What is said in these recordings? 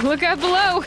Look out below!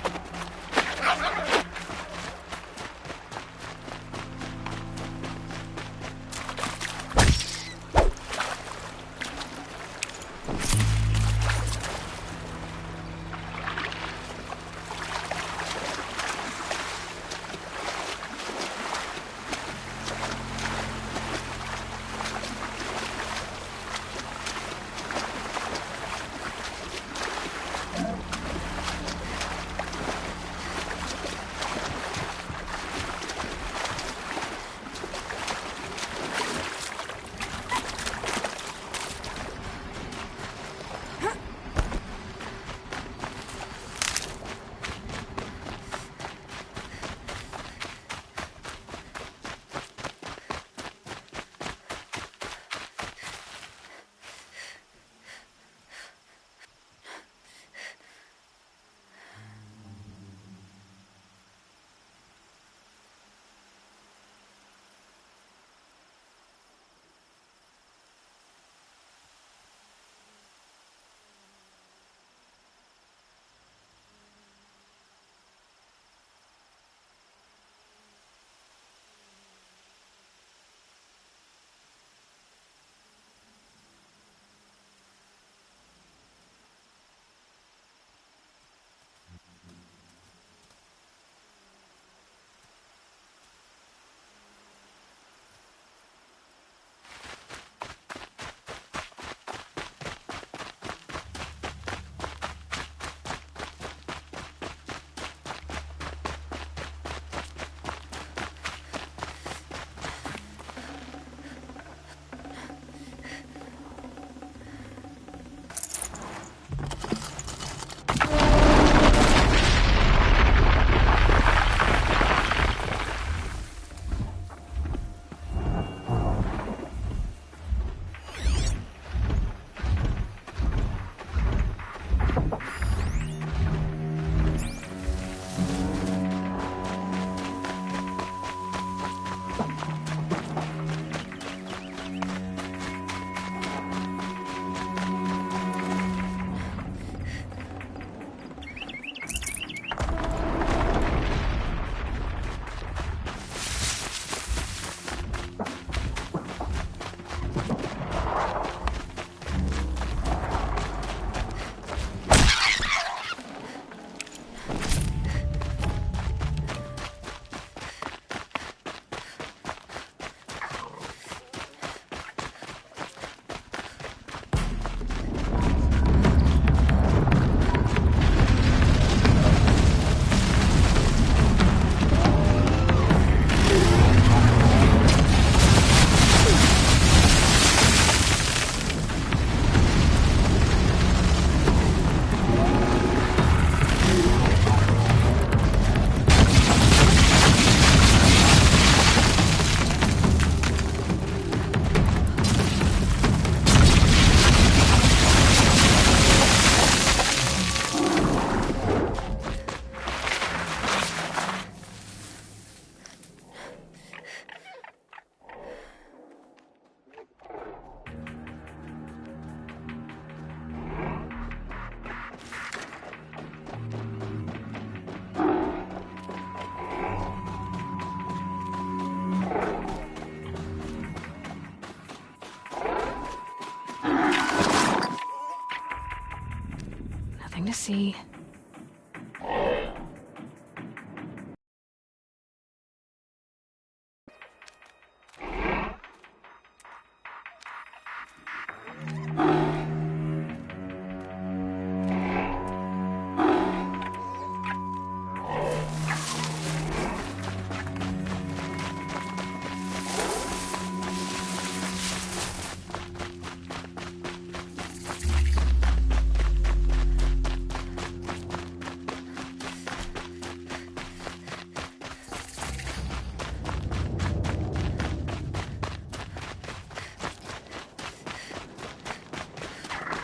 Nothing to see.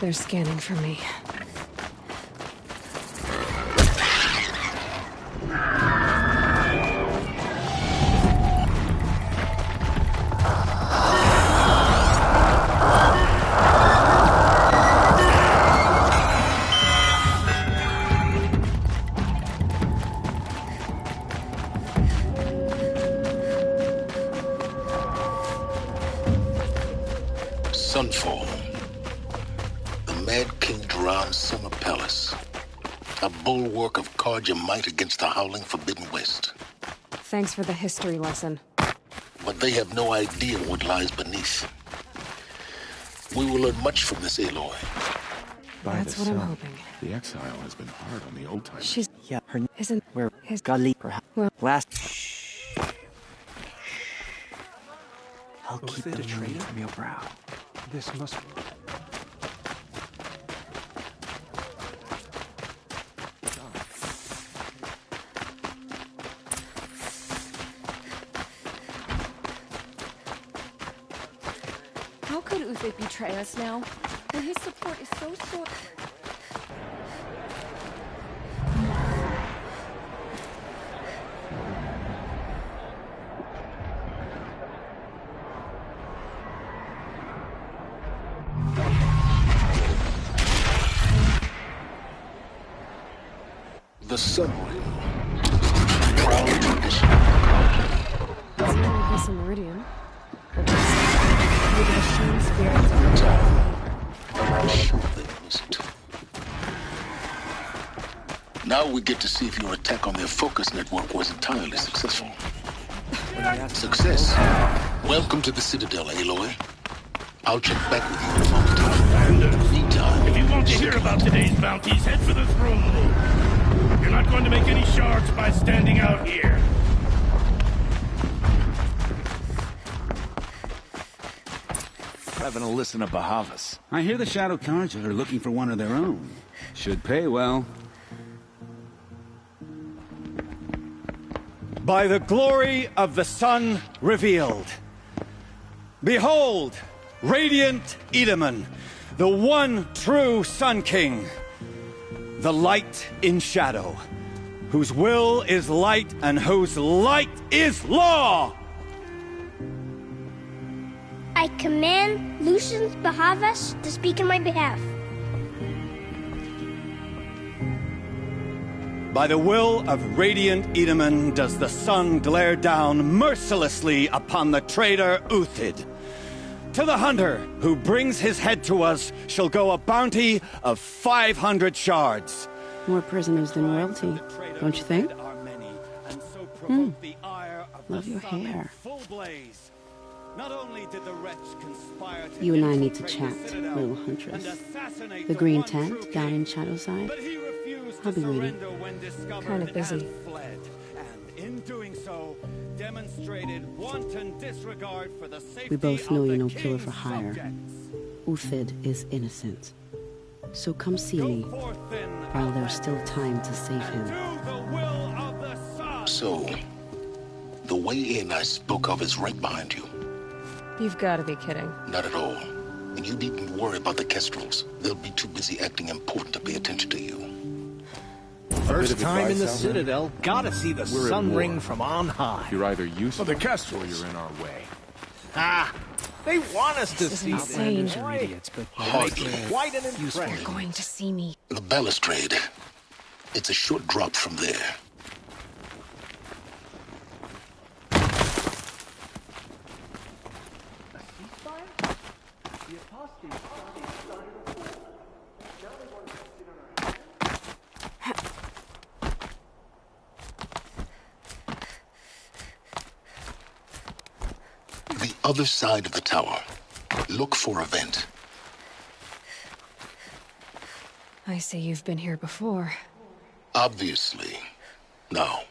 They're scanning for me. Sunfall. The Mad King Duran's summer palace. A bulwark of Carja might against the howling Forbidden West. Thanks for the history lesson. But they have no idea what lies beneath. We will learn much from this Aloy. That's what I'm hoping. The exile has been hard on the old timers. She's... Yeah, her Isn't... where His... Gali perhaps. Well... Last. I'll Oh, keep is it the a traitor traitor? from your brow. This must... How could Uthid betray us now? When his support is so short. The Sunring. Proud tradition. It's not like this in Meridian. But with the machine spirits on I'm sure they missed. Now we get to see if your attack on their focus network was entirely successful. Success. Welcome to the Citadel, Aloy. I'll check back with you in a moment. Meantime, If you want to hear about today's bounties, head for the throne room. You're not going to make any shards by standing out here. Having a listen to Bahavas. I hear the Shadow Carja are looking for one of their own. Should pay well. By the glory of the sun revealed. Behold, radiant Edaman, the one true Sun King. The light in shadow, whose will is light and whose light is law! I command Lucius Bahavas to speak in my behalf. By the will of radiant Edaman does the sun glare down mercilessly upon the traitor Uthid. To the hunter who brings his head to us shall go a bounty of 500 shards. More prisoners than royalty, don't you think? Love your hair. Not only did the wretch conspire to You and I need to chat, little huntress. The green tent down in Shadowside. I'll be waiting. Kind of busy. And in doing so, demonstrated wanton disregard for the safety We both know of you're the no killer for king's hire. subjects. Uthid is innocent. So come see me while there's still time to save him. So, the way in I spoke of is right behind you. You've got to be kidding. Not at all. And you needn't worry about the Kestrels. They'll be too busy acting important to pay attention to you. First time in the Citadel, gotta see the sun ring from on high. You're either useful the Kestrels. or you're in our way. Ah, they want us to see insane. them. Are idiots, but Hardly. quite an impression. You're going to see me. The balustrade. It's a short drop from there. The other side of the tower. Look for a vent. I see you've been here before. Obviously. Now,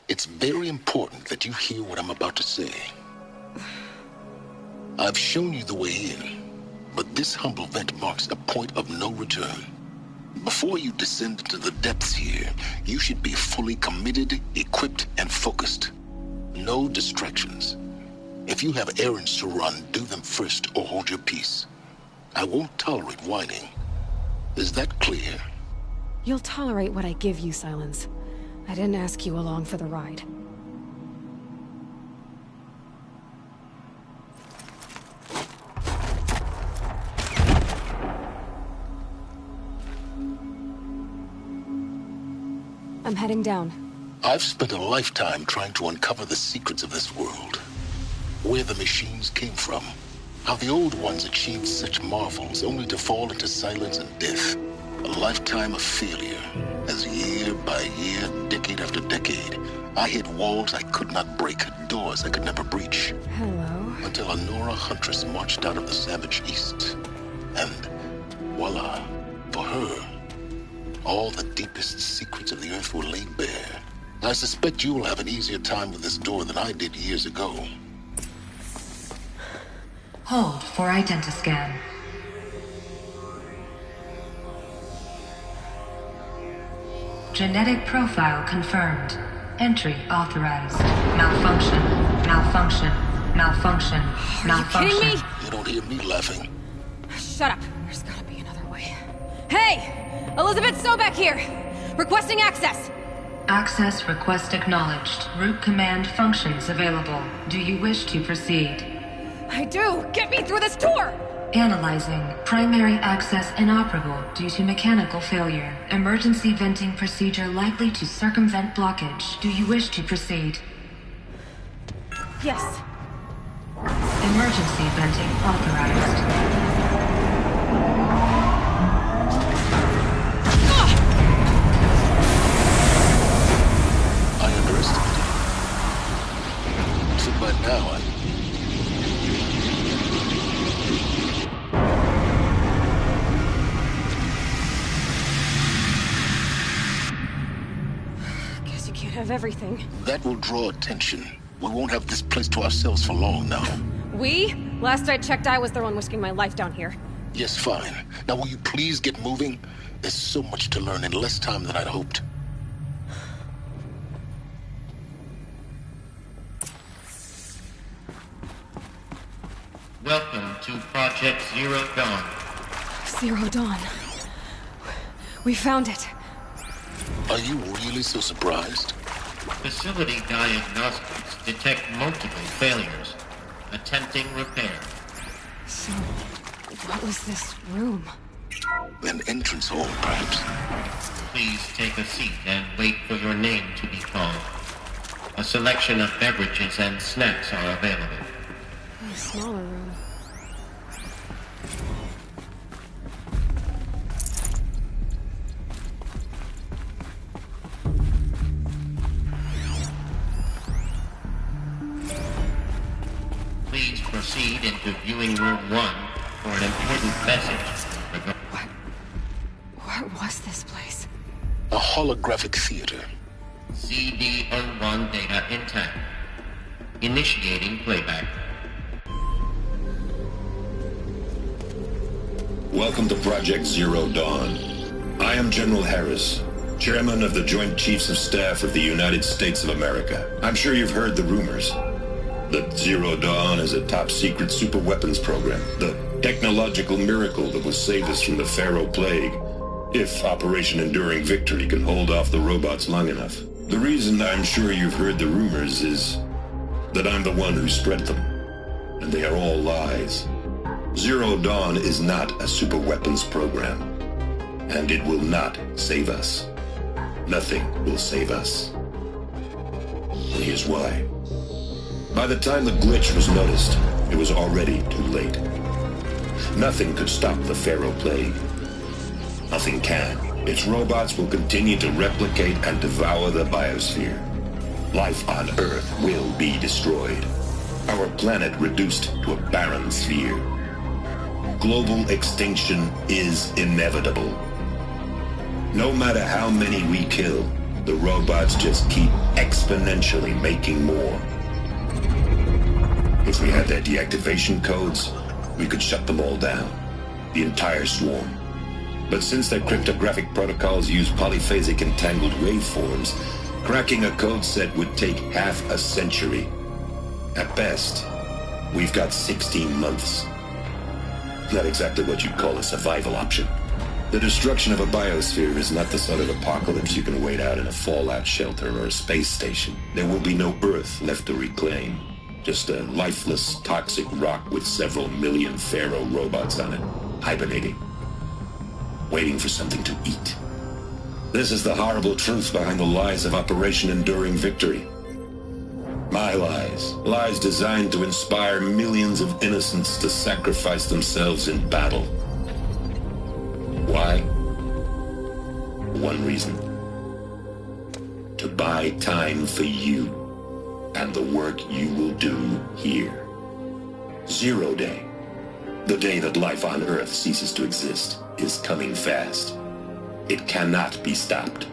it's very important that you hear what I'm about to say. I've shown you the way in, but this humble vent marks a point of no return. Before you descend into the depths here, you should be fully committed, equipped, and focused. No distractions. If you have errands to run, do them first or hold your peace. I won't tolerate whining. Is that clear? You'll tolerate what I give you, Silence. I didn't ask you along for the ride. I'm heading down. I've spent a lifetime trying to uncover the secrets of this world. Where the machines came from, How the old ones achieved such marvels only to fall into silence and death. A lifetime of failure, as year by year, decade after decade, I hit walls I could not break, doors I could never breach. Hello. Until a Nora huntress marched out of the savage east. And voila, for her, all the deepest secrets of the earth were laid bare. I suspect you will have an easier time with this door than I did years ago. Hold for identiscan. Genetic profile confirmed. Entry authorized. Malfunction. Malfunction. Malfunction. Malfunction. Are you kidding me? You don't hear me laughing. Shut up. There's gotta be another way. Hey! Elizabeth Sobek here! Requesting access! Access request acknowledged. Root command functions available. Do you wish to proceed? I do! Get me through this door! Analyzing. Primary access inoperable due to mechanical failure. Emergency venting procedure likely to circumvent blockage. Do you wish to proceed? Yes. Emergency venting authorized. I underestimated. So by now, Guess you can't have everything. that will draw attention. We won't have this place to ourselves for long now. We? Last I checked, I was the one risking my life down here. Yes, fine. Now will you please get moving? There's so much to learn in less time than I'd hoped. Welcome to Project Zero Dawn. Zero Dawn. We found it. Are you really so surprised? Facility diagnostics detect multiple failures. Attempting repair. So, what was this room? An entrance hall, perhaps. Please take a seat and wait for your name to be called. A selection of beverages and snacks are available. A smaller room. Please proceed into viewing room 1 for an important message. What was this place? A holographic theater. CD01 data intact. Initiating playback. Welcome to Project Zero Dawn. I am General Harris, Chairman of the Joint Chiefs of Staff of the United States of America. I'm sure you've heard the rumors that Zero Dawn is a top-secret super-weapons program, the technological miracle that will save us from the Pharaoh Plague, if Operation Enduring Victory can hold off the robots long enough. The reason I'm sure you've heard the rumors is that I'm the one who spread them, and they are all lies. Zero Dawn is not a super-weapons program, and it will not save us. Nothing will save us. And here's why. By the time the glitch was noticed, it was already too late. Nothing could stop the Pharaoh Plague. Nothing can. Its robots will continue to replicate and devour the biosphere. Life on Earth will be destroyed. Our planet reduced to a barren sphere. Global extinction is inevitable. No matter how many we kill, the robots just keep exponentially making more. If we had their deactivation codes, we could shut them all down. The entire swarm. But since their cryptographic protocols use polyphasic entangled waveforms, cracking a code set would take half a century. At best, we've got 16 months. Not exactly what you'd call a survival option. The destruction of a biosphere is not the sort of apocalypse you can wait out in a fallout shelter or a space station. There will be no Earth left to reclaim. Just a lifeless, toxic rock with several million Pharaoh robots on it, hibernating, waiting for something to eat. This is the horrible truth behind the lies of Operation Enduring Victory. My lies. Lies designed to inspire millions of innocents to sacrifice themselves in battle. Why? One reason. To buy time for you and the work you will do here. Zero Day. The day that life on Earth ceases to exist is coming fast. It cannot be stopped.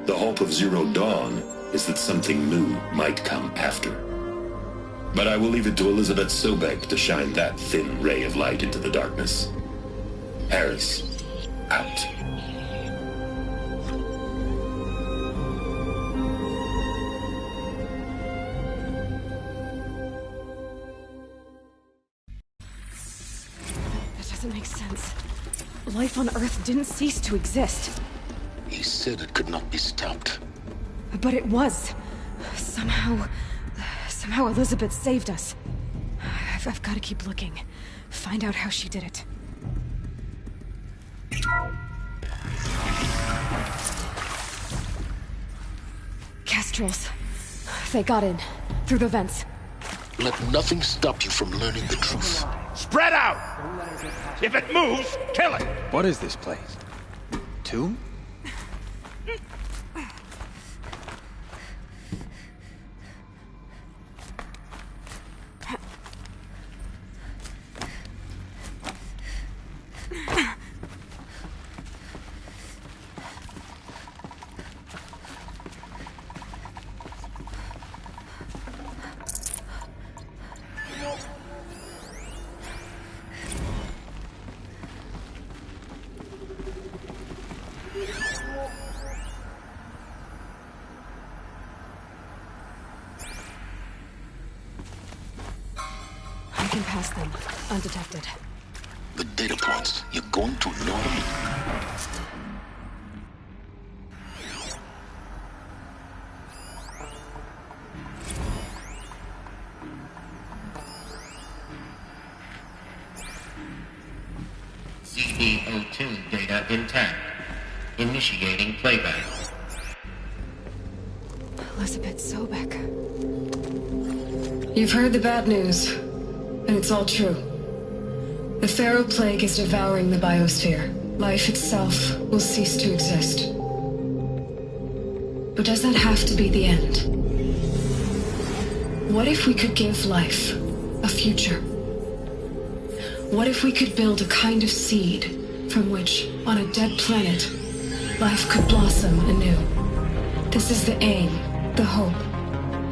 The hope of Zero Dawn is that something new might come after. But I will leave it to Elizabeth Sobek to shine that thin ray of light into the darkness. Harris, out. That doesn't make sense. Life on Earth didn't cease to exist. He said it could not be stopped. But it was. Somehow Elizabeth saved us. I've got to keep looking. Find out how she did it. Kestrels. They got in. Through the vents. Let nothing stop you from learning the truth. Spread out! If it moves, kill it! What is this place? Tomb? I can pass them, undetected. The data points, you're going to ignore them? CD02 data intact. Initiating playback. Elizabeth Sobek. You've heard the bad news, and it's all true. The Pharaoh Plague is devouring the biosphere. Life itself will cease to exist. But does that have to be the end? What if we could give life a future? What if we could build a kind of seed from which, on a dead planet, life could blossom anew? This is the aim, the hope,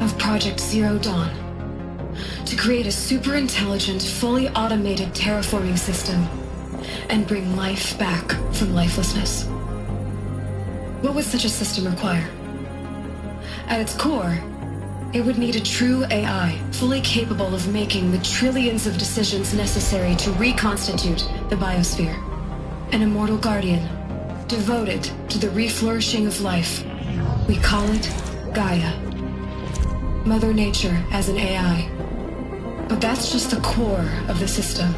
of Project Zero Dawn. To create a super-intelligent, fully automated terraforming system and bring life back from lifelessness. What would such a system require? At its core, it would need a true AI, fully capable of making the trillions of decisions necessary to reconstitute the biosphere. An immortal guardian, devoted to the reflourishing of life. We call it Gaia. Mother Nature as an AI. But that's just the core of the system.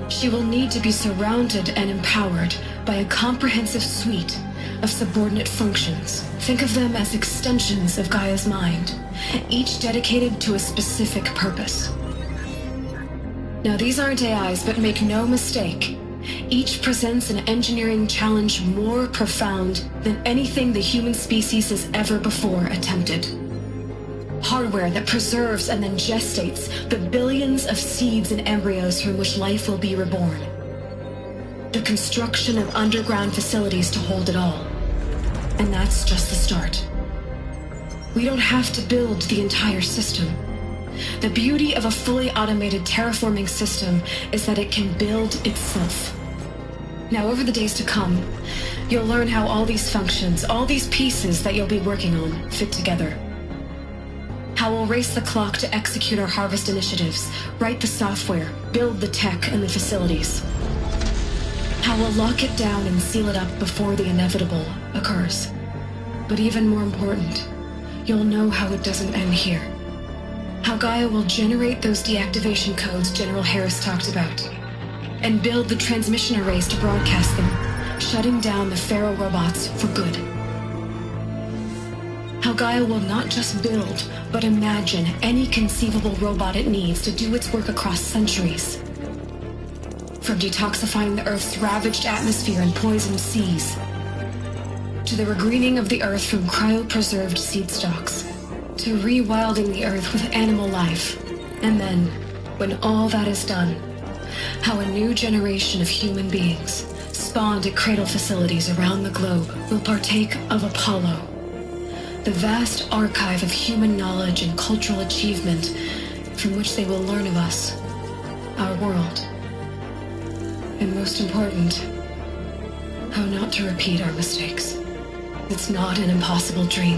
She will need to be surrounded and empowered by a comprehensive suite of subordinate functions. Think of them as extensions of Gaia's mind, each dedicated to a specific purpose. Now, these aren't AIs, but make no mistake, each presents an engineering challenge more profound than anything the human species has ever before attempted. Hardware that preserves and then gestates the billions of seeds and embryos from which life will be reborn. The construction of underground facilities to hold it all. And that's just the start. We don't have to build the entire system. The beauty of a fully automated terraforming system is that it can build itself. Now, over the days to come, you'll learn how all these functions, all these pieces that you'll be working on, fit together. How we'll race the clock to execute our harvest initiatives, write the software, build the tech and the facilities. How we'll lock it down and seal it up before the inevitable occurs. But even more important, you'll know how it doesn't end here. How Gaia will generate those deactivation codes General Harris talked about, and build the transmission arrays to broadcast them, shutting down the Pharaoh robots for good. How Gaia will not just build, but imagine any conceivable robot it needs to do its work across centuries. From detoxifying the Earth's ravaged atmosphere and poisoned seas, to the regreening of the Earth from cryopreserved seed stocks, to rewilding the Earth with animal life. And then, when all that is done, how a new generation of human beings, spawned at cradle facilities around the globe, will partake of Apollo, the vast archive of human knowledge and cultural achievement from which they will learn of us, our world. And most important, how not to repeat our mistakes. It's not an impossible dream.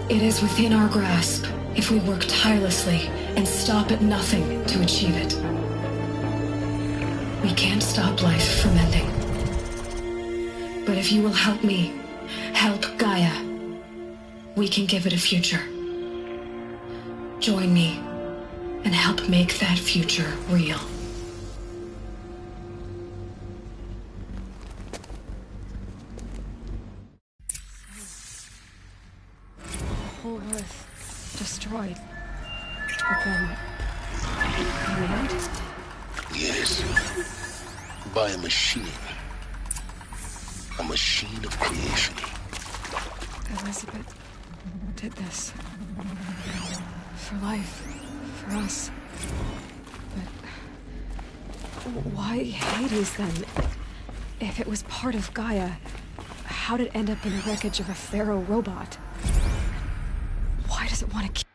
It is within our grasp if we work tirelessly and stop at nothing to achieve it. We can't stop life from ending. But if you will help me, help Gaia, we can give it a future. Join me and help make that future real. Whole Earth destroyed. But then... renewed? Yes. By a machine. A machine of creation. Elizabeth did this. For life. For us. But... why Hades, then? If it was part of Gaia, how'd it end up in the wreckage of a Pharaoh robot? Why does it want to keep...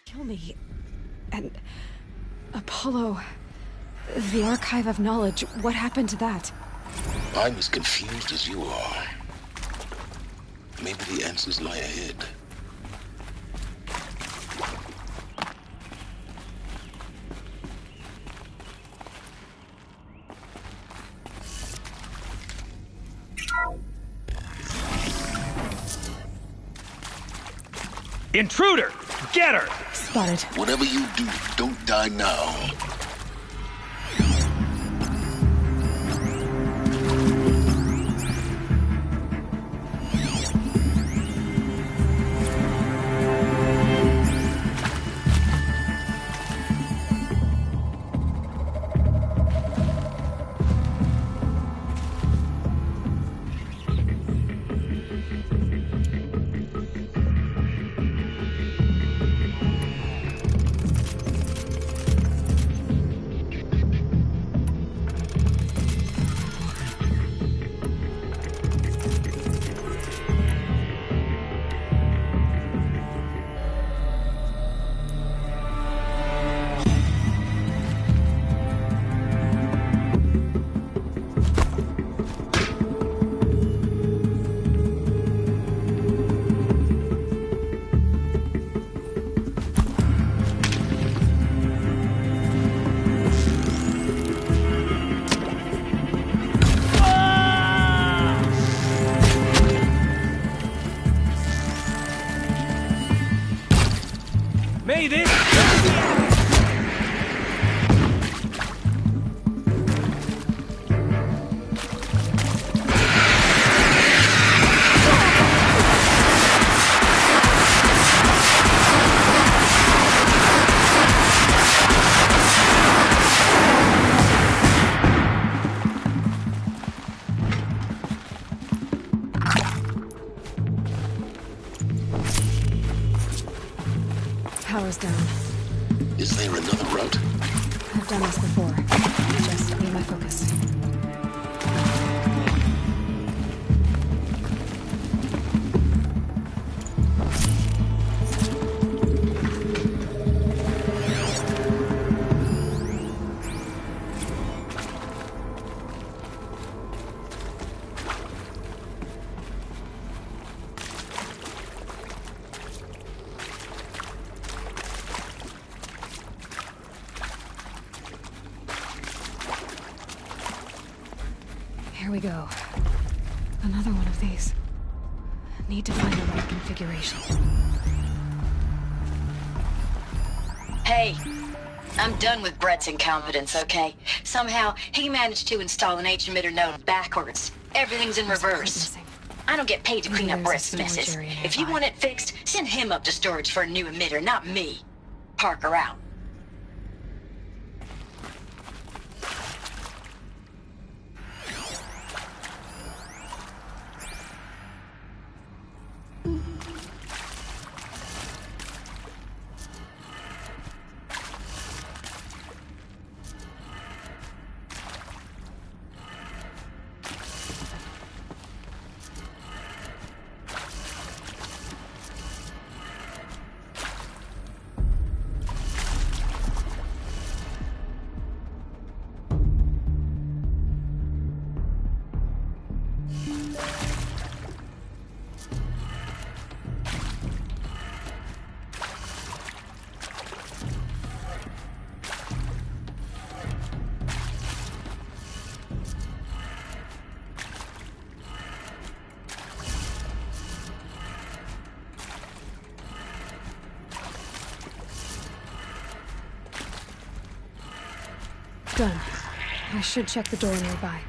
kill me? And... Apollo... the Archive of Knowledge, what happened to that? I'm as confused as you are. Maybe the answers lie ahead. Intruder! Get her! Spotted. Whatever you do, don't die now. Is there another route? I've done this before. Just be my focus. Here we go. Another one of these. Need to find the right configuration. Hey, I'm done with Brett's incompetence, okay? Somehow, he managed to install an H-emitter node backwards. Everything's in reverse. I don't get paid to clean up Brett's messes. If you want it fixed, send him up to storage for a new emitter, not me. Parker out. Done. I should check the door nearby.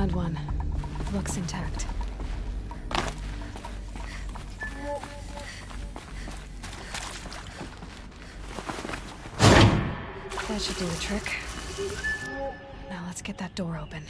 Found one. Looks intact. That should do the trick. Now let's get that door open.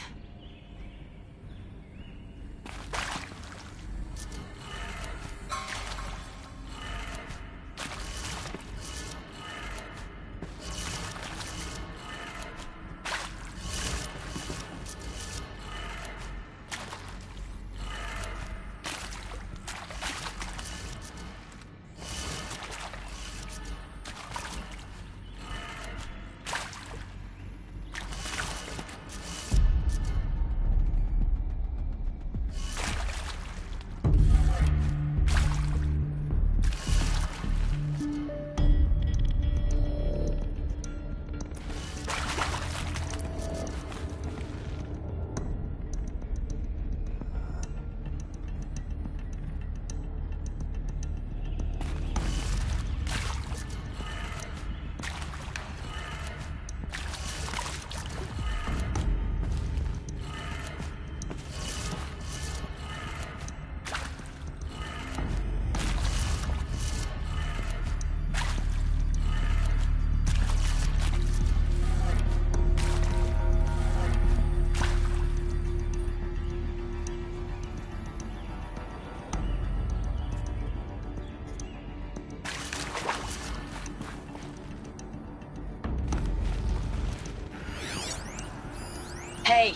Hey,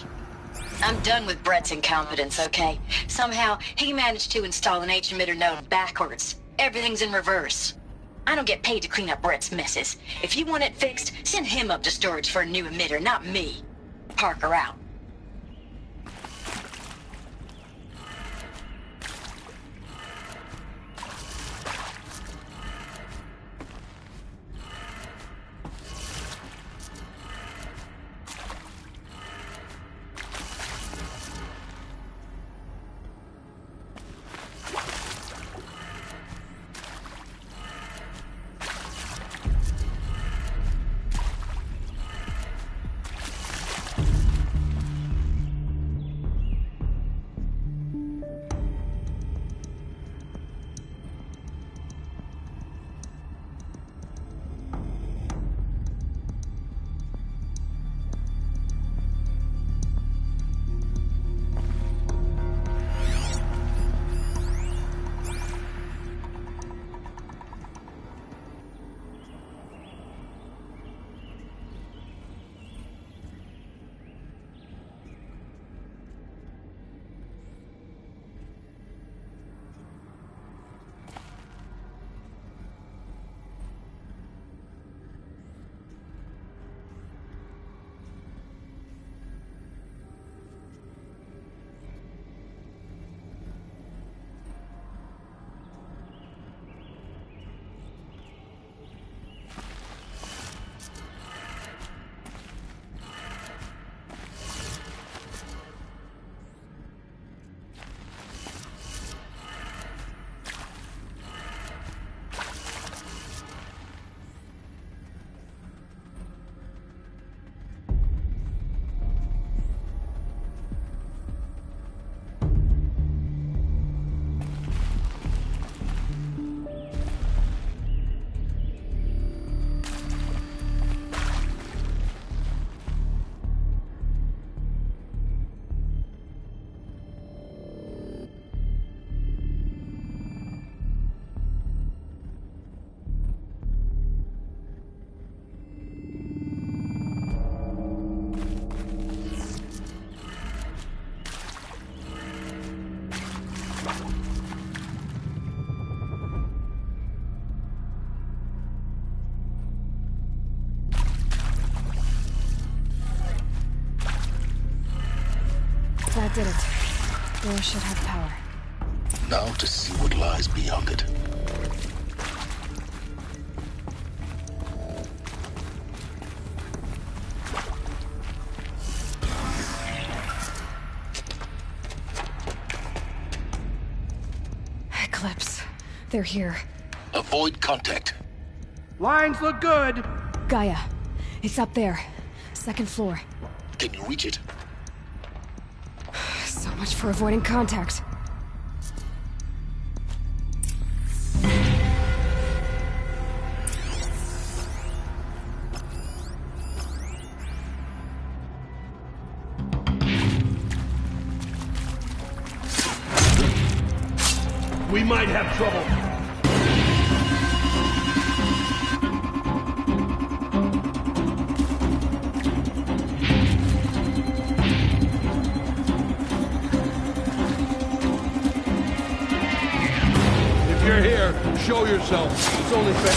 I'm done with Brett's incompetence, okay? Somehow, he managed to install an H-emitter node backwards. Everything's in reverse. I don't get paid to clean up Brett's messes. If you want it fixed, send him up to storage for a new emitter, not me. Parker out. That did it. Door should have power. Now to see what lies beyond it. Eclipse. They're here. Avoid contact. Lines look good. Gaia. It's up there. Second floor. Can you reach it? So much for avoiding contact. We might have trouble. If you're here, show yourself. It's only fair.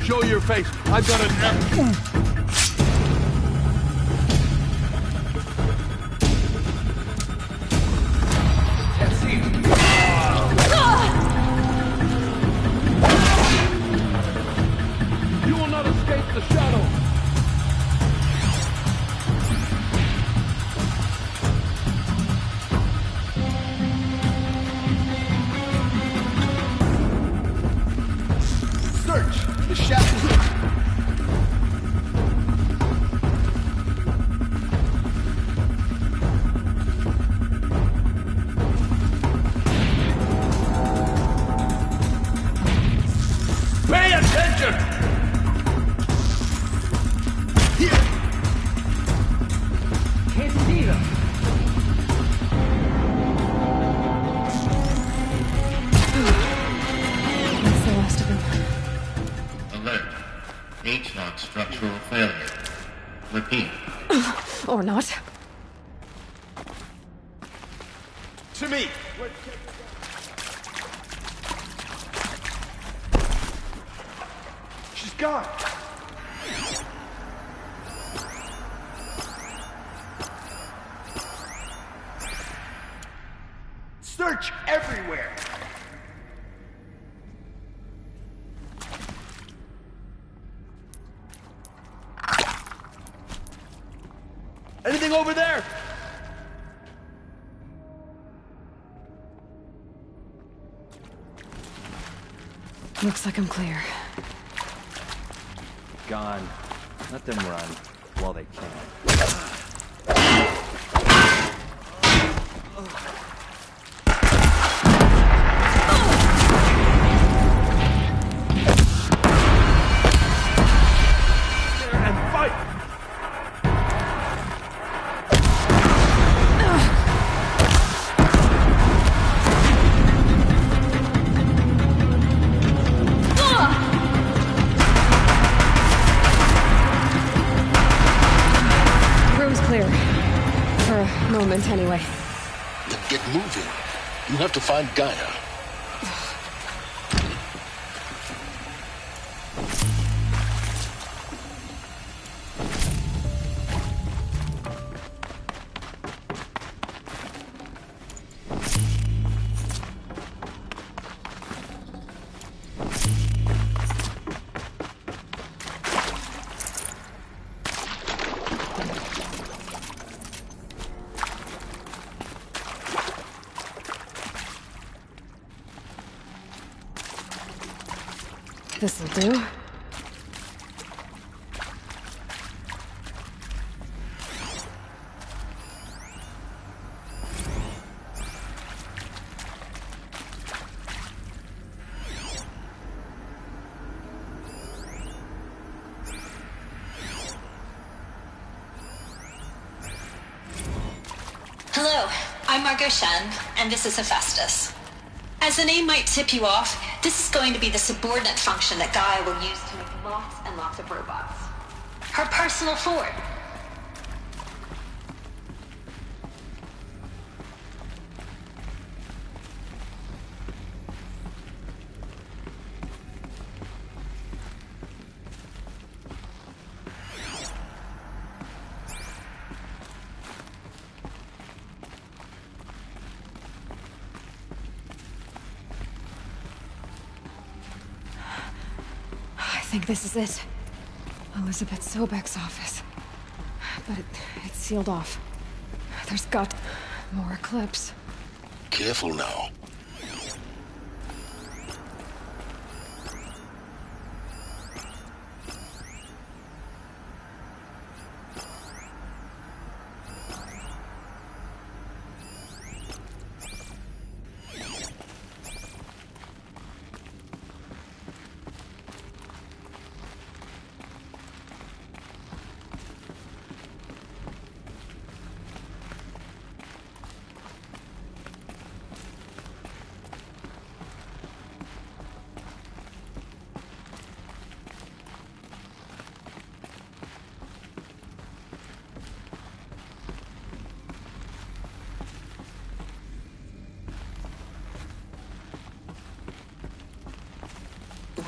Show your face. I've got an... You will not escape the shadow. Search the shadows. Pay attention! Can't see them. That's the last of them. Alert. H-lock structural failure. Repeat. Or not. To me. She's gone. Search everywhere. Anything over there? Looks like I'm clear. Gone. Let them run while they can. And fight. Room's clear. For a moment, anyway. Then get moving. You have to find Gaia. This'll do. Hello, I'm Margot Shen, and this is Hephaestus. As the name might tip you off, this is going to be the subordinate function that Gaia will use to make lots and lots of robots. Her personal Ford. think this is it. Elizabeth Sobek's office. But it's sealed off. There's got more Eclipse. Careful now.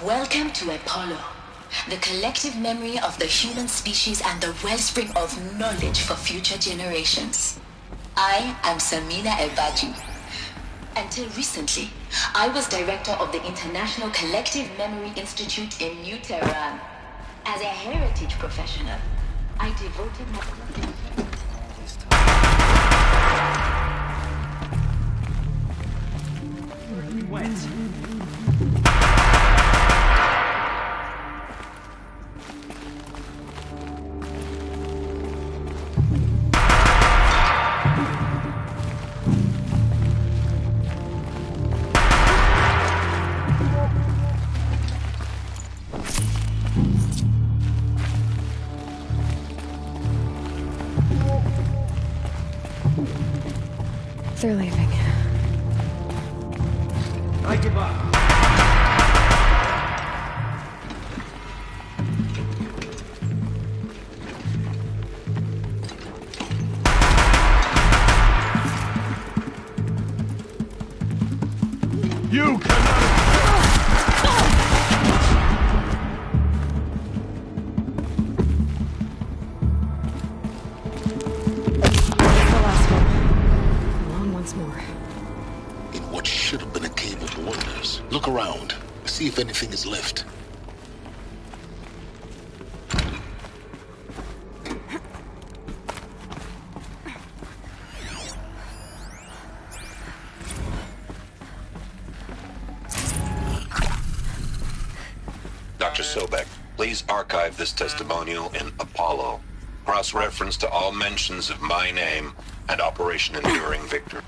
Welcome to Apollo, the collective memory of the human species and the wellspring of knowledge for future generations. I am Samina El-Baji. Until recently, I was director of the International Collective Memory Institute in New Tehran. As a heritage professional, I devoted my They're leaving. I give up. You cannot. Look around. See if anything is left. Dr. Sobek, please archive this testimonial in Apollo. Cross-reference to all mentions of my name and Operation Enduring Victory.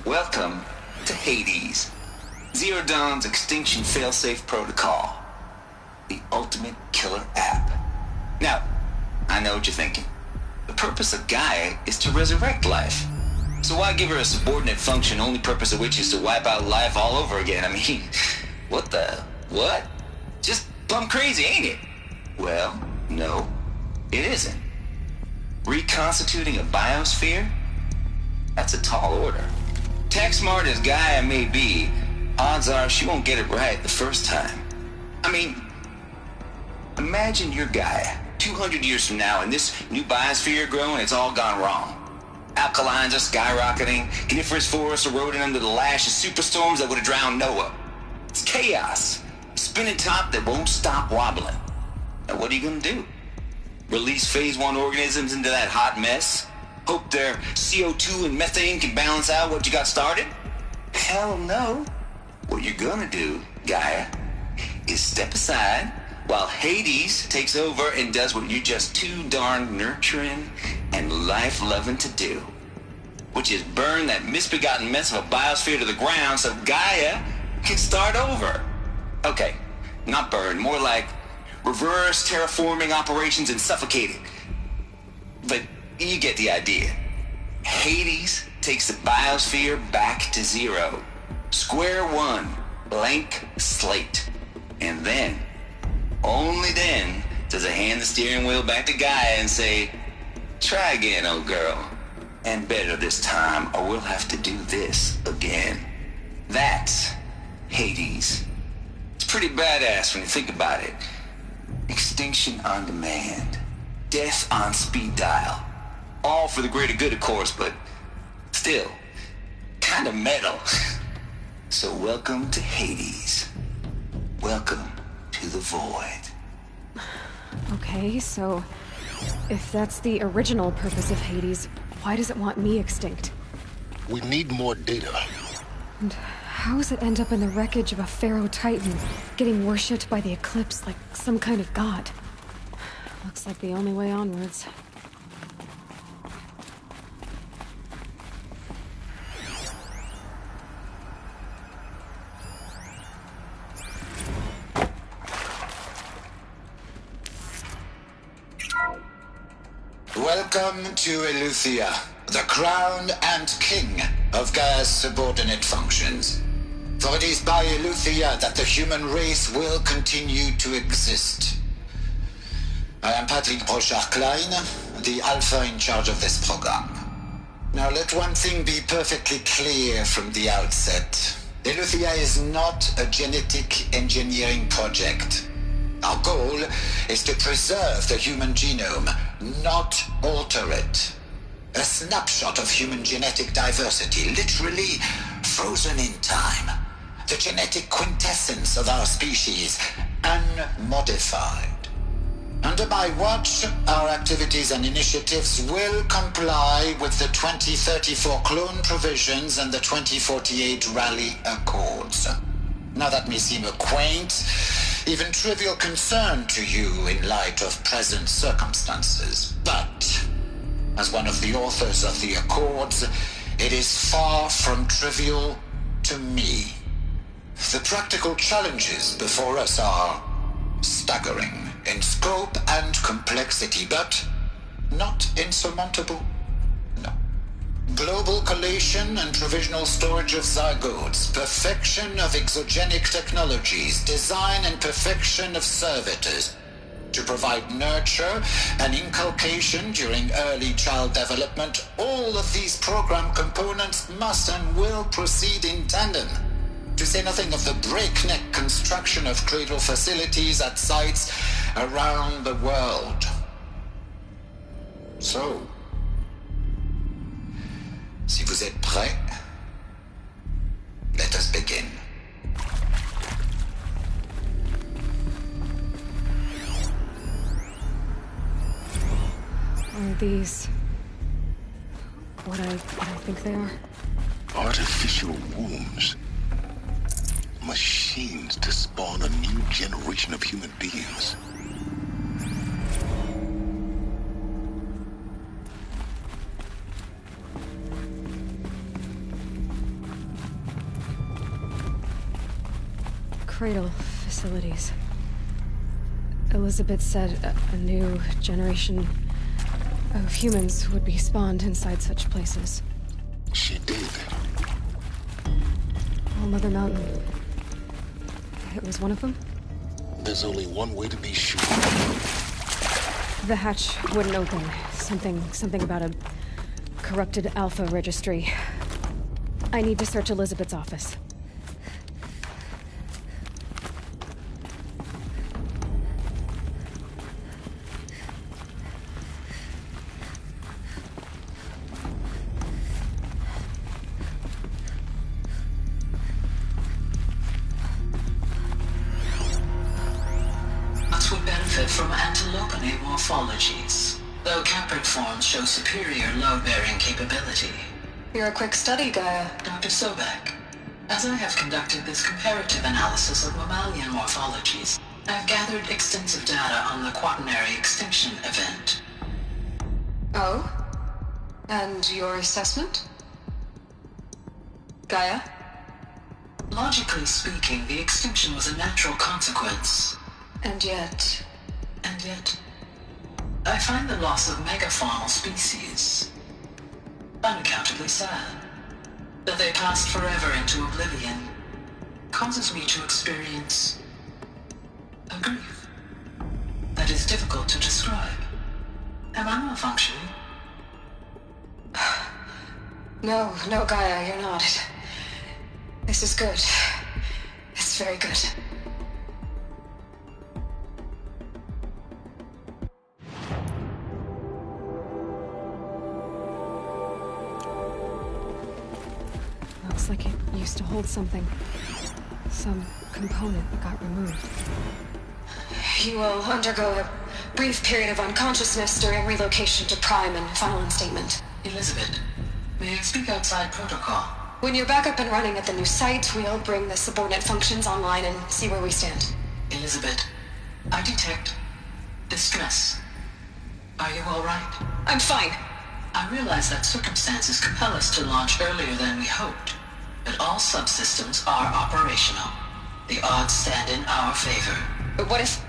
Welcome to Hades, Zero Dawn's extinction failsafe protocol, the ultimate killer app. Now, I know what you're thinking. The purpose of Gaia is to resurrect life. So why give her a subordinate function, only purpose of which is to wipe out life all over again? I mean, what? Just plumb crazy, ain't it? Well, no, it isn't. Reconstituting a biosphere? That's a tall order. Tech smart as Gaia may be, odds are she won't get it right the first time. I mean, imagine you're Gaia, 200 years from now, and this new biosphere you're growing, it's all gone wrong. Alkalines are skyrocketing, coniferous forests eroding under the lash of superstorms that would have drowned Noah. It's chaos, a spinning top that won't stop wobbling. Now what are you gonna do? Release phase 1 organisms into that hot mess? Hope their CO2 and methane can balance out what you got started? Hell no. What you're gonna do, Gaia, is step aside while Hades takes over and does what you're just too darn nurturing and life-loving to do, which is burn that misbegotten mess of a biosphere to the ground so Gaia can start over. Okay, not burn, more like reverse terraforming operations and suffocate it. But you get the idea. Hades takes the biosphere back to zero. Square one, blank slate. And then, only then, does it hand the steering wheel back to Gaia and say, try again, old girl. And better this time, or we'll have to do this again. That's Hades. It's pretty badass when you think about it. Extinction on demand. Death on speed dial. All for the greater good, of course, but still, kind of metal. So welcome to Hades. Welcome to the void. Okay, so if that's the original purpose of Hades, why does it want me extinct? We need more data. And how does it end up in the wreckage of a Pharaoh Titan, getting worshipped by the Eclipse like some kind of god? Looks like the only way onwards. Welcome to Eleuthia, the crown and king of Gaia's subordinate functions. For it is by Eleuthia that the human race will continue to exist. I am Patrick Brochard-Klein, the Alpha in charge of this program. Now let one thing be perfectly clear from the outset. Eleuthia is not a genetic engineering project. Our goal is to preserve the human genome, not alter it. A snapshot of human genetic diversity, literally frozen in time. The genetic quintessence of our species, unmodified. Under my watch, our activities and initiatives will comply with the 2034 clone provisions and the 2048 Raleigh Accords. Now that may seem a quaint, even trivial concern to you in light of present circumstances, but as one of the authors of the Accords, it is far from trivial to me. The practical challenges before us are staggering in scope and complexity, but not insurmountable. No. Global collation and provisional storage of zygotes, perfection of exogenic technologies, design and perfection of servitors, to provide nurture and inculcation during early child development. All of these program components must and will proceed in tandem. To say nothing of the breakneck construction of cradle facilities at sites around the world. So, si vous êtes prêts, let us begin. Are these what I think they are? Artificial wombs. Machines to spawn a new generation of human beings. Cradle facilities. Elizabeth said a new generation of humans would be spawned inside such places. She did. All Mother Mountain. It was one of them? There's only one way to be sure. The hatch wouldn't open. Something about a corrupted Alpha registry. I need to search Elizabeth's office. From antilopinae morphologies, though caprid forms show superior load-bearing capability. You're a quick study, Gaia. Dr. Sobek. As I have conducted this comparative analysis of mammalian morphologies, I've gathered extensive data on the quaternary extinction event. Oh? And your assessment? Gaia? Logically speaking, the extinction was a natural consequence. And yet, I find the loss of megafaunal species unaccountably sad. That they passed forever into oblivion causes me to experience a grief that is difficult to describe. Am I malfunctioning? No, Gaia, you're not. This is good. It's very good. Looks like it used to hold something. Some component that got removed. You will undergo a brief period of unconsciousness during relocation to Prime and final instatement. Elizabeth, may I speak outside protocol? When you're back up and running at the new site, we'll bring the subordinate functions online and see where we stand. Elizabeth, I detect distress. Are you all right? I'm fine. I realize that circumstances compel us to launch earlier than we hoped, but all subsystems are operational. The odds stand in our favor. But what if...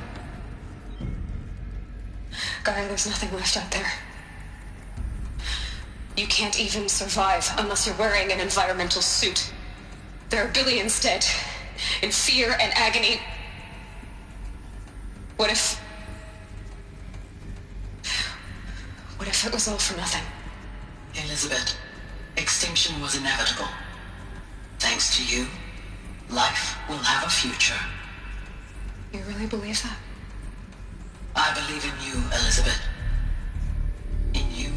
Gaia, there's nothing left out there. You can't even survive unless you're wearing an environmental suit. There are billions dead, in fear and agony. What if it was all for nothing? Elizabeth, extinction was inevitable. Thanks to you, life will have a future. You really believe that? I believe in you, Elizabeth. In you,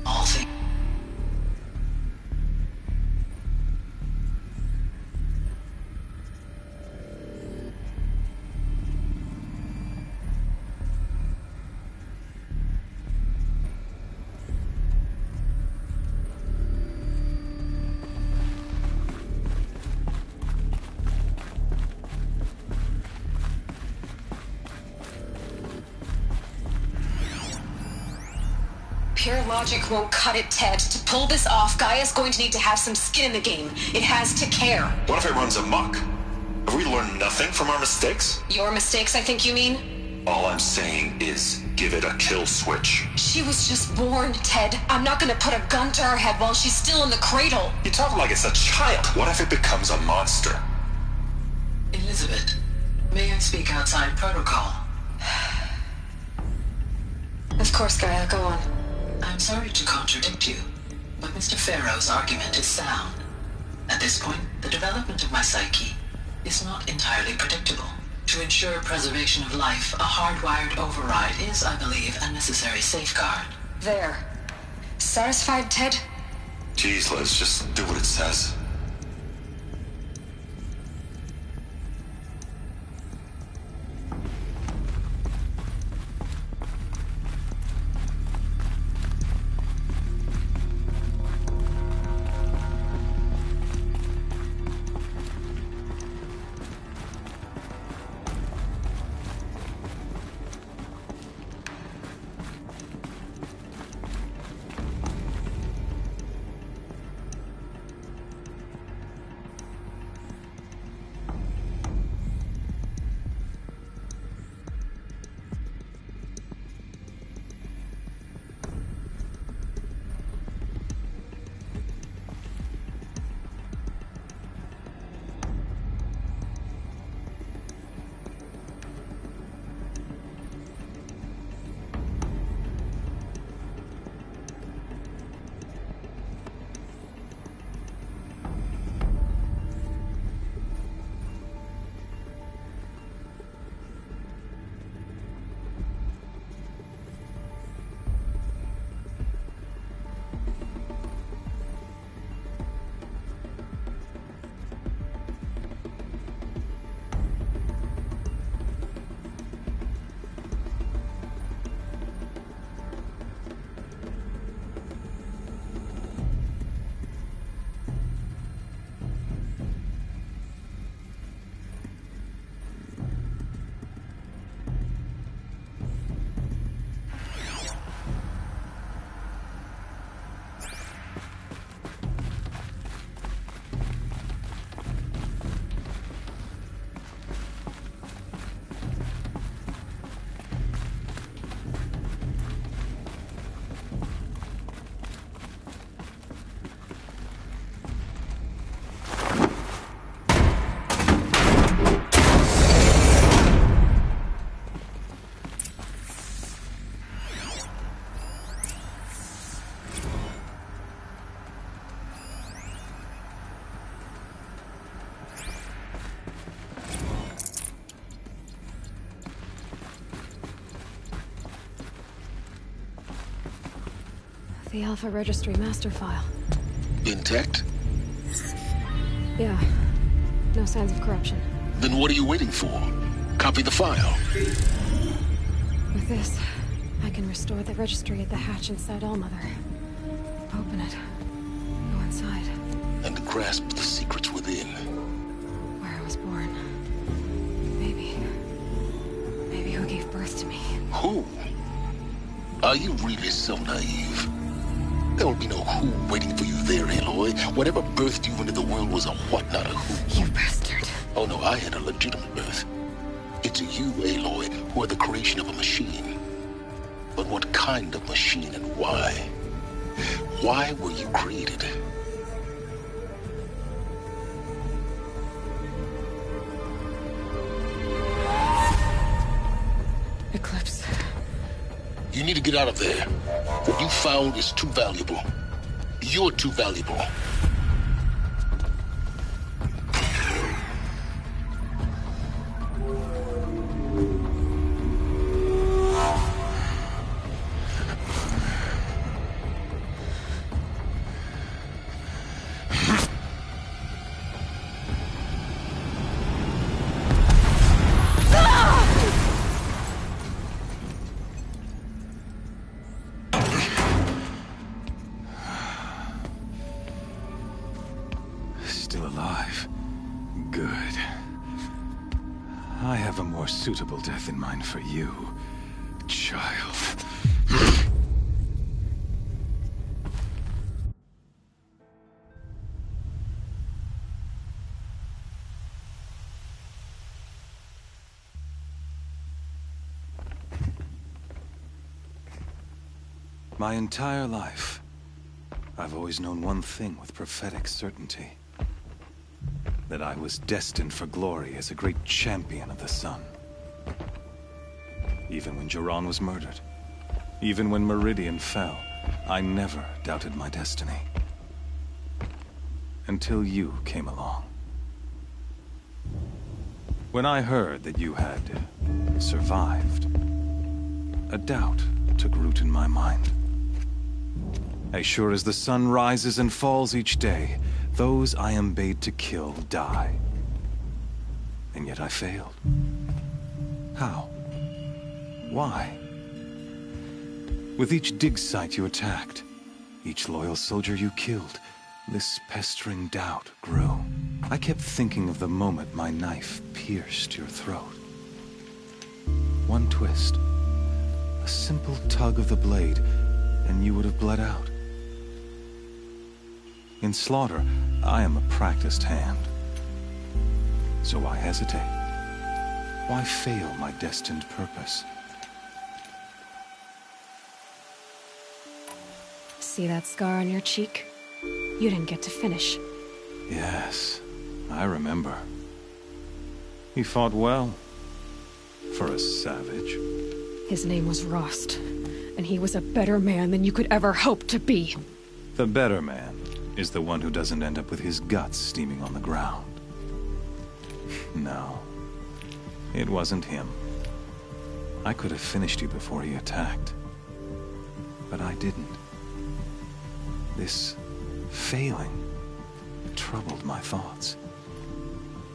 all things. Pure logic won't cut it, Ted. To pull this off, Gaia's going to need to have some skin in the game. It has to care. What if it runs amok? Have we learned nothing from our mistakes? Your mistakes, I think you mean? All I'm saying is, give it a kill switch. She was just born, Ted. I'm not gonna put a gun to her head while she's still in the cradle. You talk like it's a child. What if it becomes a monster? Elizabeth, may I speak outside protocol? Of course, Gaia, go on. I'm sorry to contradict you, but Mr. Farrow's argument is sound. At this point, the development of my psyche is not entirely predictable. To ensure preservation of life, a hardwired override is, I believe, a necessary safeguard. There. Satisfied, Ted? Jeez, Liz, just do what it says. The Alpha Registry master file. Intact? Yeah. No signs of corruption. Then what are you waiting for? Copy the file. With this, I can restore the registry at the hatch inside Allmother. Open it. Go inside. And grasp the secrets within. Where I was born. Maybe who gave birth to me. Who? Are you really so naive? There will be no who waiting for you there, Aloy. Whatever birthed you into the world was a what, not a who. You bastard. Oh no, I had a legitimate birth. It's you, Aloy, who are the creation of a machine. But what kind of machine and why? Why were you created? Eclipse. You need to get out of there. What you found is too valuable. You're too valuable. Still alive. Good. I have a more suitable death in mind for you, child. My entire life, I've always known one thing with prophetic certainty. That I was destined for glory as a great champion of the sun. Even when Jiran was murdered, even when Meridian fell, I never doubted my destiny. Until you came along. When I heard that you had survived, a doubt took root in my mind. As sure as the sun rises and falls each day, those I am bade to kill die. And yet I failed. How? Why? With each dig site you attacked, each loyal soldier you killed, this pestering doubt grew. I kept thinking of the moment my knife pierced your throat. One twist, a simple tug of the blade, and you would have bled out. In slaughter, I am a practiced hand. So why hesitate? Why fail my destined purpose? See that scar on your cheek? You didn't get to finish. Yes, I remember. He fought well. For a savage. His name was Rost, and he was a better man than you could ever hope to be. The better man is the one who doesn't end up with his guts steaming on the ground. No, it wasn't him. I could have finished you before he attacked. But I didn't. This failing troubled my thoughts,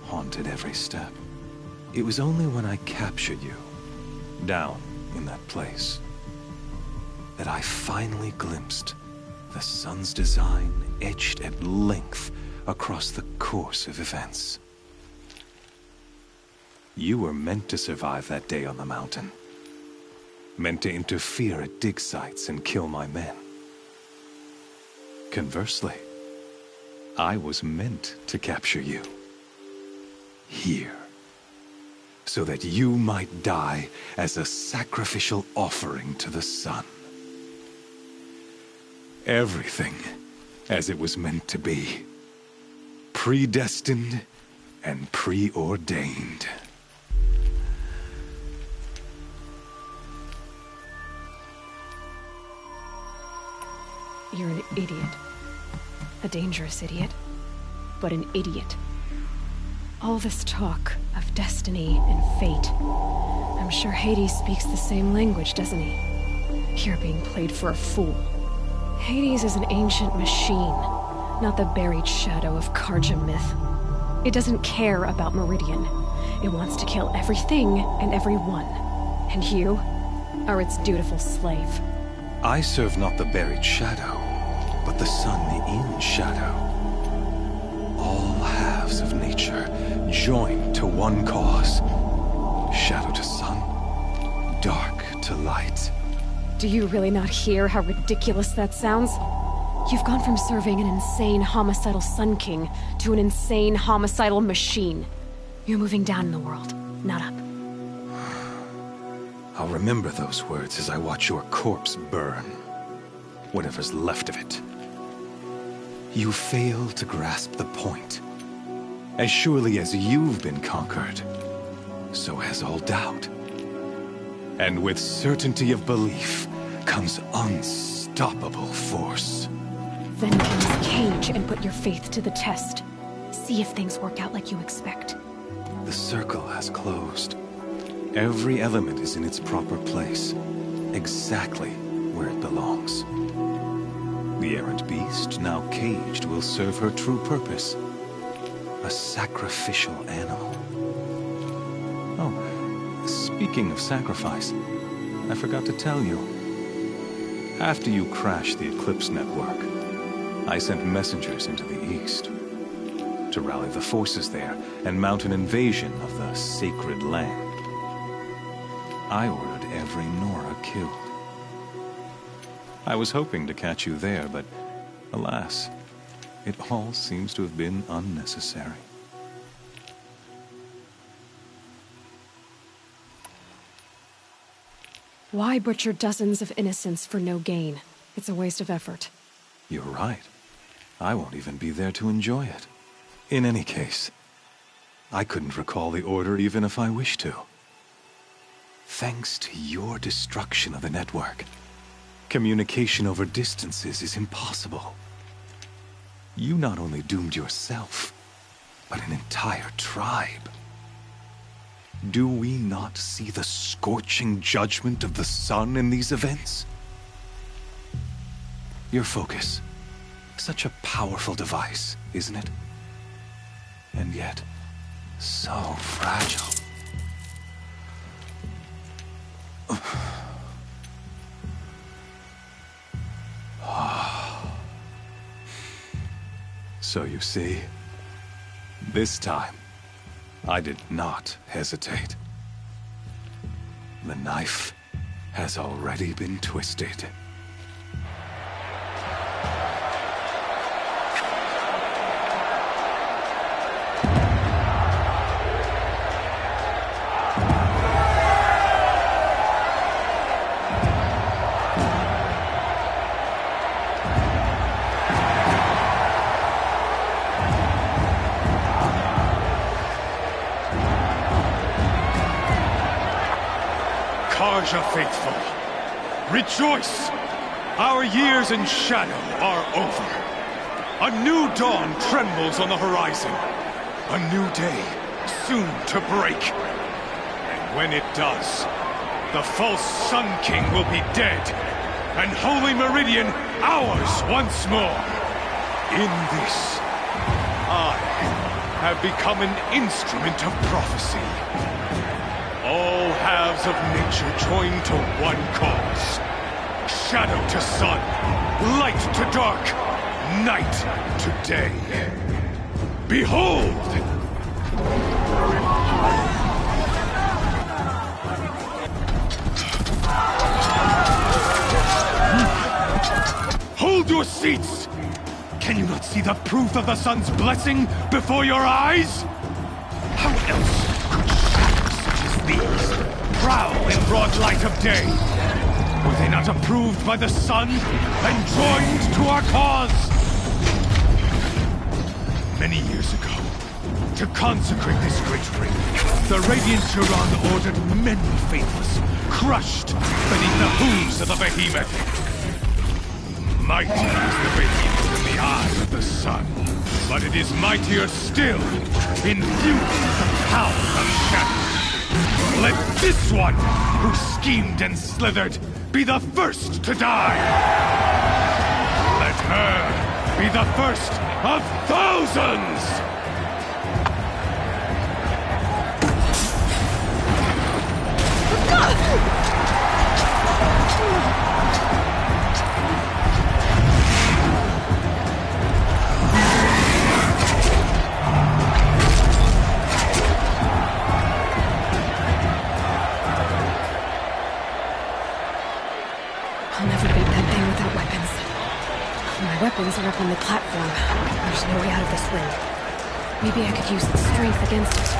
haunted every step. It was only when I captured you, down in that place, that I finally glimpsed the sun's design etched at length across the course of events. You were meant to survive that day on the mountain. Meant to interfere at dig sites and kill my men. Conversely, I was meant to capture you. Here. So that you might die as a sacrificial offering to the sun. Everything as it was meant to be. Predestined and preordained. You're an idiot. A dangerous idiot, but an idiot. All this talk of destiny and fate. I'm sure Hades speaks the same language, doesn't he? You're being played for a fool. Hades is an ancient machine, not the buried shadow of Karja myth. It doesn't care about Meridian. It wants to kill everything and everyone. And you are its dutiful slave. I serve not the buried shadow, but the sun in shadow. All halves of nature joined to one cause. Shadow to sun, dark to light. Do you really not hear how ridiculous that sounds? You've gone from serving an insane homicidal Sun King to an insane homicidal machine. You're moving down in the world, not up. I'll remember those words as I watch your corpse burn. Whatever's left of it. You fail to grasp the point. As surely as you've been conquered, so has all doubt. And with certainty of belief comes unstoppable force. Then close Cage and put your faith to the test. See if things work out like you expect. The circle has closed. Every element is in its proper place, exactly where it belongs. The errant beast, now caged, will serve her true purpose. A sacrificial animal. Oh, speaking of sacrifice, I forgot to tell you. After you crashed the Eclipse network, I sent messengers into the east to rally the forces there and mount an invasion of the sacred land. I ordered every Nora killed. I was hoping to catch you there, but alas, it all seems to have been unnecessary. Why butcher dozens of innocents for no gain? It's a waste of effort. You're right. I won't even be there to enjoy it. In any case, I couldn't recall the order even if I wished to. Thanks to your destruction of the network, communication over distances is impossible. You not only doomed yourself, but an entire tribe. Do we not see the scorching judgment of the sun in these events? Your focus. Such a powerful device, isn't it? And yet, so fragile. So you see, this time, I did not hesitate. The knife has already been twisted. Karja faithful, rejoice! Our years in shadow are over. A new dawn trembles on the horizon. A new day soon to break. And when it does, the false Sun King will be dead, and Holy Meridian ours once more. In this, I have become an instrument of prophecy. All halves of nature joined to one cause. Shadow to sun, light to dark, night to day. Behold! Hold your seats! Can you not see the proof of the sun's blessing before your eyes? How else these prowl in broad light of day? Were they not approved by the sun and joined to our cause? Many years ago, to consecrate this great ring, the Radiant Turan ordered many faithless, crushed beneath the hooves of the behemoth. Mighty is the behemoth in the eye of the sun, but it is mightier still, infused with the power of shadow. Let this one, who schemed and slithered, be the first to die! her be the first of thousands! I'll never beat that thing without weapons. My weapons are up on the platform. There's no way out of this ring. Maybe I could use its strength against it.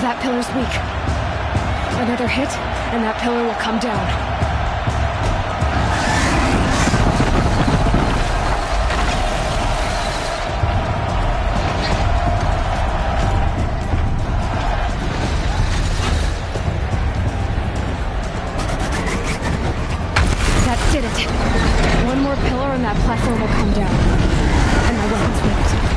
That pillar's weak. Another hit, and that pillar will come down. That did it. One more pillar and that platform will come down. And my weapons with it.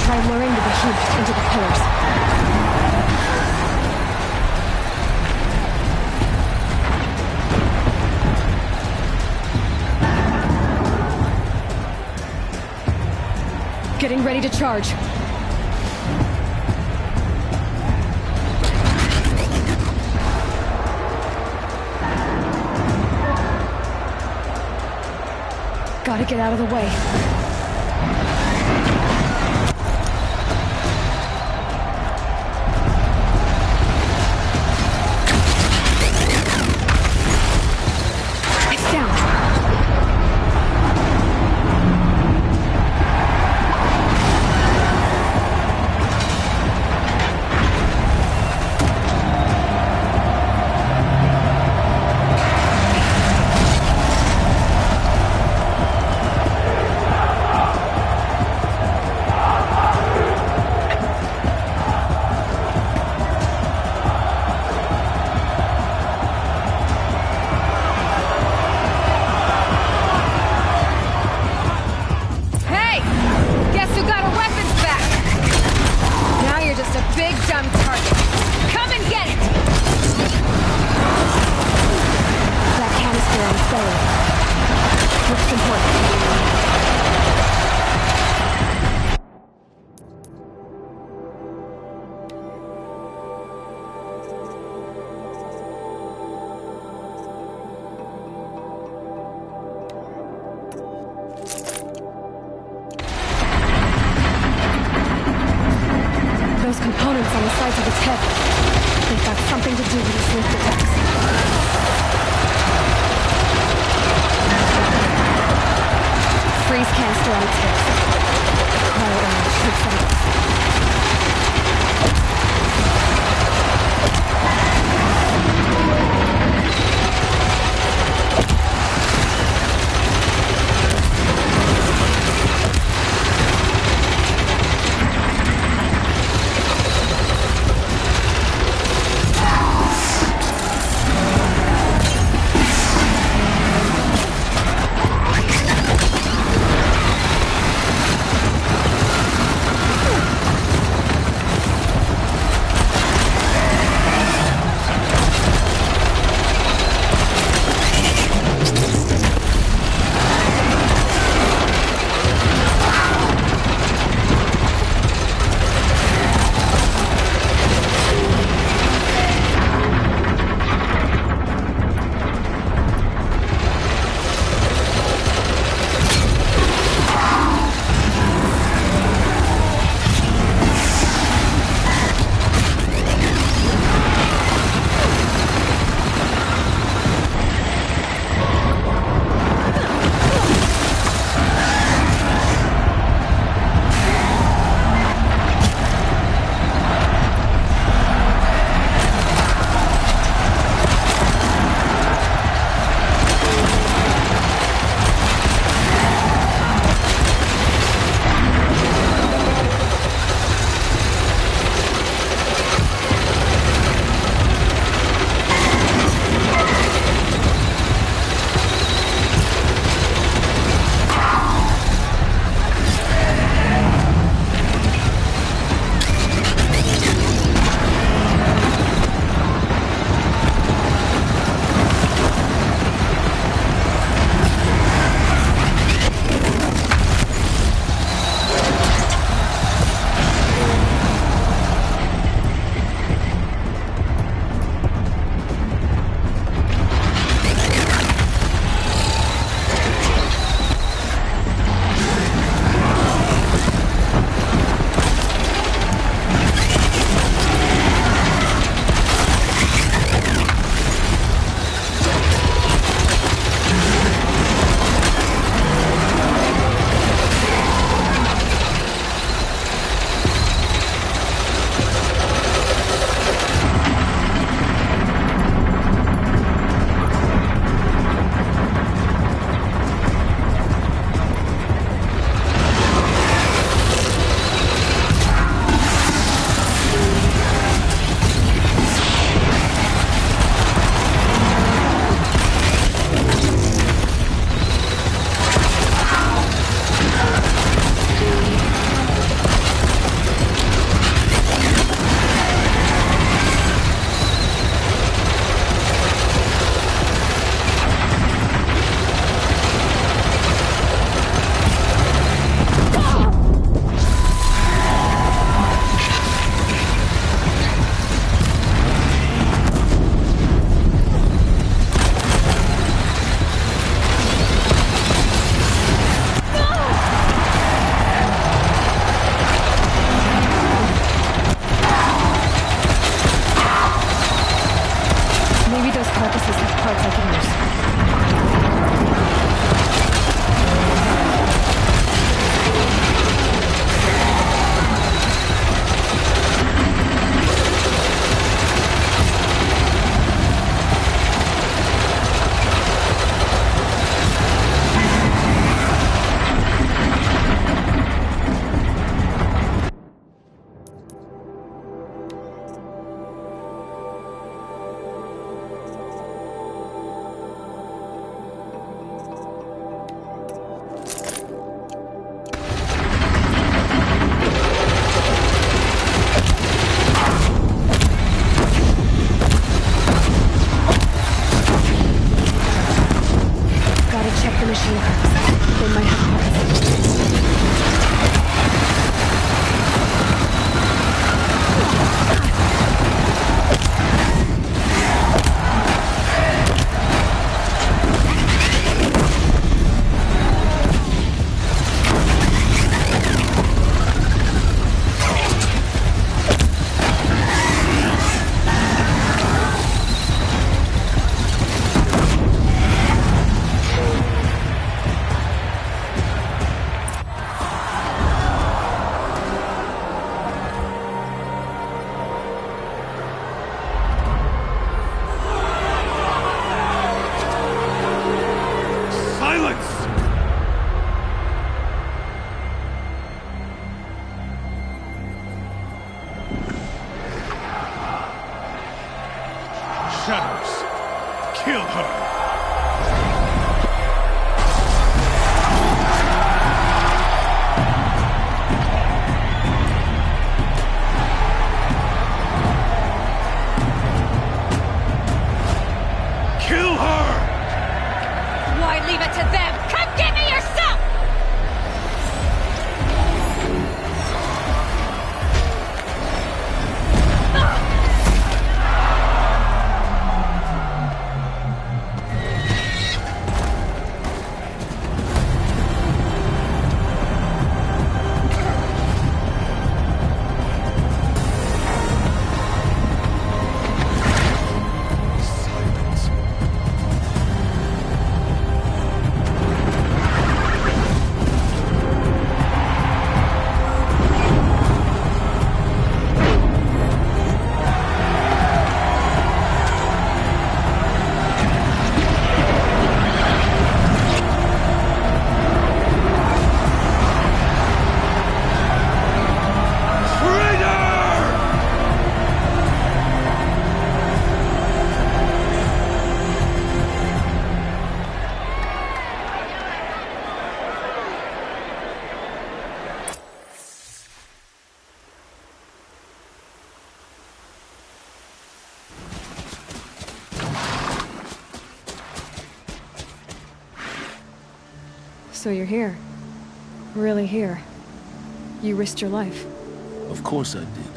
Try luring the behemoth into the pillars. Getting ready to charge. Gotta get out of the way. Those components on the sides of its head, they've got something to do with its lift attacks. Freeze canister on its hips. Cryo arrow shoots at it. Maybe those carcasses have parts I can use. Shadows, kill her! Why leave it to them? Come get me yourself! So you're here. Really here. You risked your life. Of course I did.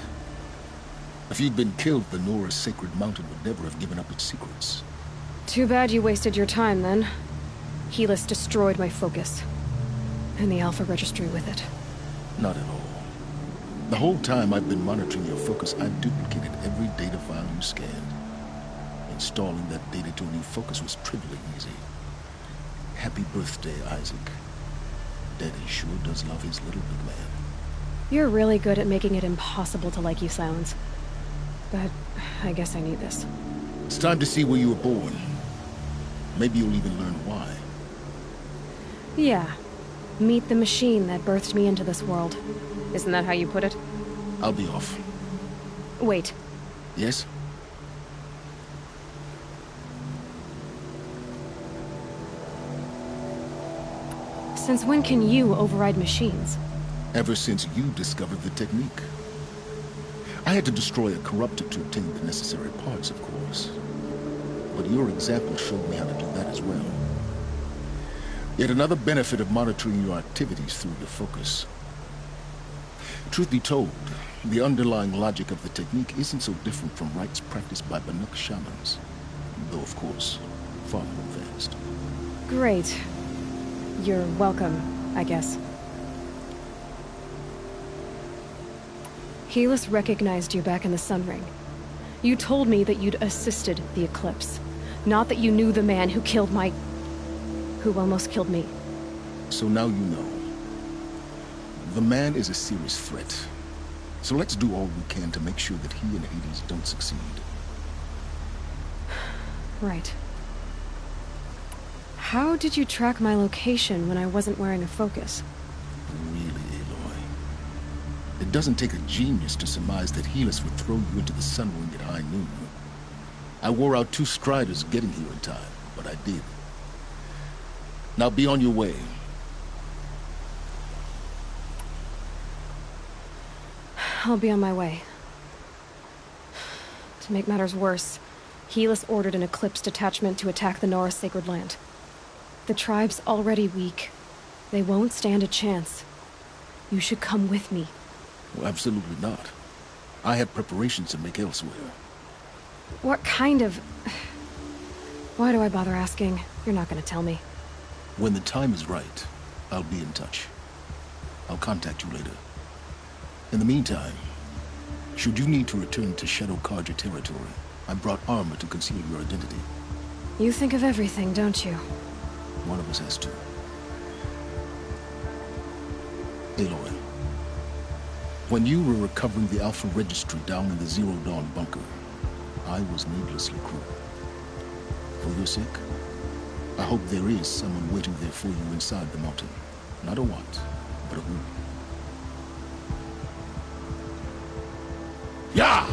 If you'd been killed, the Nora's Sacred Mountain would never have given up its secrets. Too bad you wasted your time, then. Helis destroyed my focus. And the Alpha Registry with it. Not at all. The whole time I've been monitoring your focus, I've duplicated every data file you scanned. Installing that data to a new focus was trivially easy. Happy birthday, Isaac. Daddy sure does love his little big man. You're really good at making it impossible to like you, Silence. But I guess I need this. It's time to see where you were born. Maybe you'll even learn why. Yeah. Meet the machine that birthed me into this world. Isn't that how you put it? I'll be off. Wait. Yes? Since when can you override machines? Ever since you discovered the technique. I had to destroy a corrupted to obtain the necessary parts, of course. But your example showed me how to do that as well. Yet another benefit of monitoring your activities through your focus. Truth be told, the underlying logic of the technique isn't so different from rites practiced by Banuk shamans. Though, of course, far more advanced. Great. You're welcome, I guess. Helis recognized you back in the Sun Ring. You told me that you'd assisted the Eclipse. Not that you knew the man who killed my... who almost killed me. So now you know. The man is a serious threat. So let's do all we can to make sure that he and Hades don't succeed. Right. How did you track my location when I wasn't wearing a focus? Really, Aloy? It doesn't take a genius to surmise that Helis would throw you into the Sun Ring at high noon. I wore out 2 striders getting here in time, but I did. Now be on your way. I'll be on my way. To make matters worse, Helis ordered an Eclipse detachment to attack the Nora Sacred Land. The tribe's already weak. They won't stand a chance. You should come with me. Well, absolutely not. I have preparations to make elsewhere. What kind of... Why do I bother asking? You're not gonna tell me. When the time is right, I'll be in touch. I'll contact you later. In the meantime, should you need to return to Shadow Carja territory, I brought armor to conceal your identity. You think of everything, don't you? One of us has to. Aloy, when you were recovering the Alpha Registry down in the Zero Dawn bunker, I was needlessly cruel. For your sake, I hope there is someone waiting there for you inside the mountain. Not a what, but a who. Yeah!